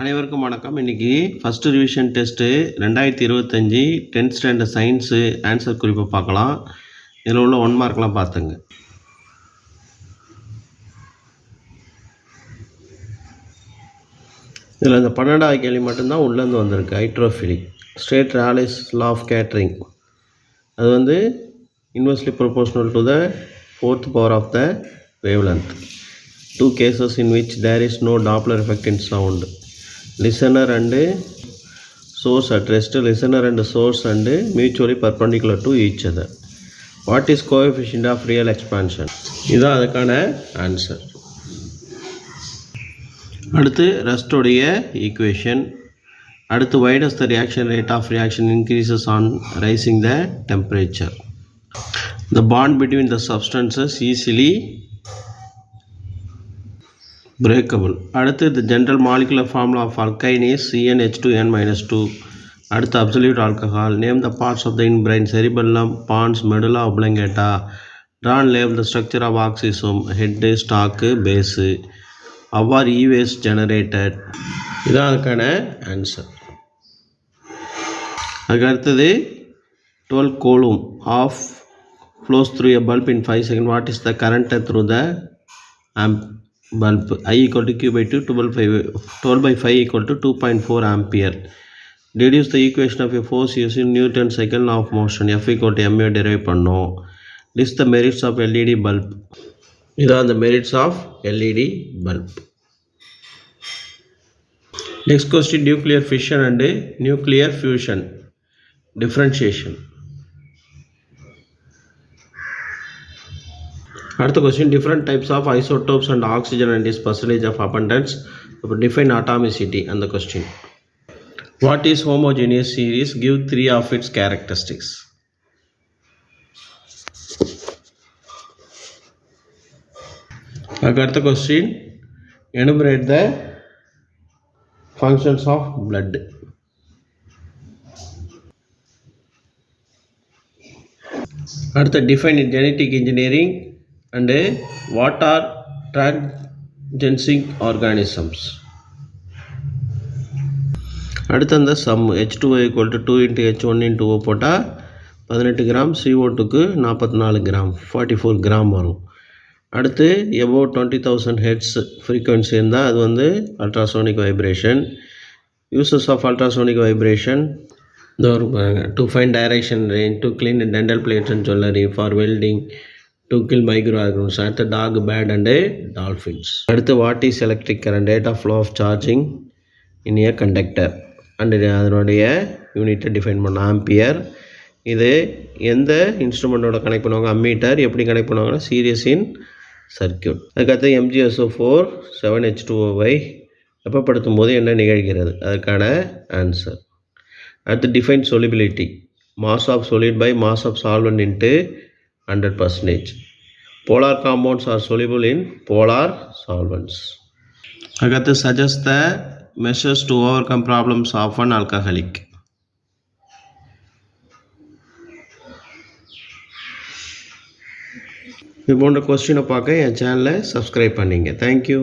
அனைவருக்கும் வணக்கம். இன்றைக்கி first revision test 2025 10th standard science answer குறிப்பை பார்க்கலாம். இதில் உள்ள 1 மார்க்லாம் பார்த்துங்க. இதில் இந்த 12வது கேள்வி மட்டும்தான் உள்ளேருந்து வந்திருக்கு. Hydrophilic straight Rayleigh's law of scattering, அது வந்து inversely proportional to the 4th power of the wavelength. 2 cases in which there is no Doppler effect in sound. Listener and source at rest, listener and source and mutually perpendicular to each other. What is coefficient of real expansion? இதுதான் அதுக்கான answer. அடுத்து ரெஸ்டோடைய equation. அடுத்து why does the reaction rate of reaction increases on rising the temperature? The bond between the substances easily breakable. அடுத்து the general molecular formula of alkyne is CnH2n-2. அடுத்து absolute alcohol. Name the parts of the in-brain: cerebellum, pons, medulla oblongata. Draw and label the structure of oxysome: head, stalk, base. How are e-waste generated? இதான் அதுக்கான answer. அதுக்கு அடுத்தது 12 coulomb of flows through a bulb in 5 seconds. What is the current through the bulb? I equal to Q by 2, 12 by 5 equal to 2.4 ampere. Deduce the equation of a force using Newton's second law of motion. F equal to ma derive பண்ணோம். List the merits of LED bulb. இதான் the merits of LED bulb. Next question, nuclear fission and nuclear fusion. Differentiation. அடுத்த question, different types of isotopes and oxygen and is percentage of abundance. இப்போ define atomicity அந்த question. What is homogeneous series? Give 3 of its characteristics. அதுக்கு அடுத்த question, enumerate the functions of blood. அடுத்த define in genetic engineering and what are transgenic organisms. அடுத்து அந்த some H2O equal to 2 into H1 into O போட்டால் 18 gram, CO2க்கு 44 gram, 44 gram வரும். அடுத்து above 20,000 hertz frequency இருந்தால் அது வந்து ultrasonic vibration. Uses of ultrasonic vibration to find direction range, to clean dental plates and jewellery, for welding, to kill microorganisms. அடுத்து dog, bird and dolphins. அடுத்து what is electric current? Rate of flow of charging in a conductor and அதனுடைய யூனிட்டை define பண்ண ampere. இது எந்த இன்ஸ்ட்ருமெண்ட்டோட connect பண்ணுவாங்க? Ammeter. எப்படி connect பண்ணுவாங்கன்னா சீரியஸ் இன் சர்க்கியூட். அதுக்கடுத்து MgSO4 7H2O வெப்பப்படுத்தும் போது என்ன நிகழ்கிறது? அதுக்கான ஆன்சர். அடுத்து define solubility. Mass of solid by mass of solvent into 100%. Polar compounds are soluble in polar solvents. Agatha suggests the measures to overcome problems of an alcoholic. இது போன்ற கொஸ்டினை பார்க்க என் சேனலை சப்ஸ்கிரைப் பண்ணிங்க. தேங்க்யூ.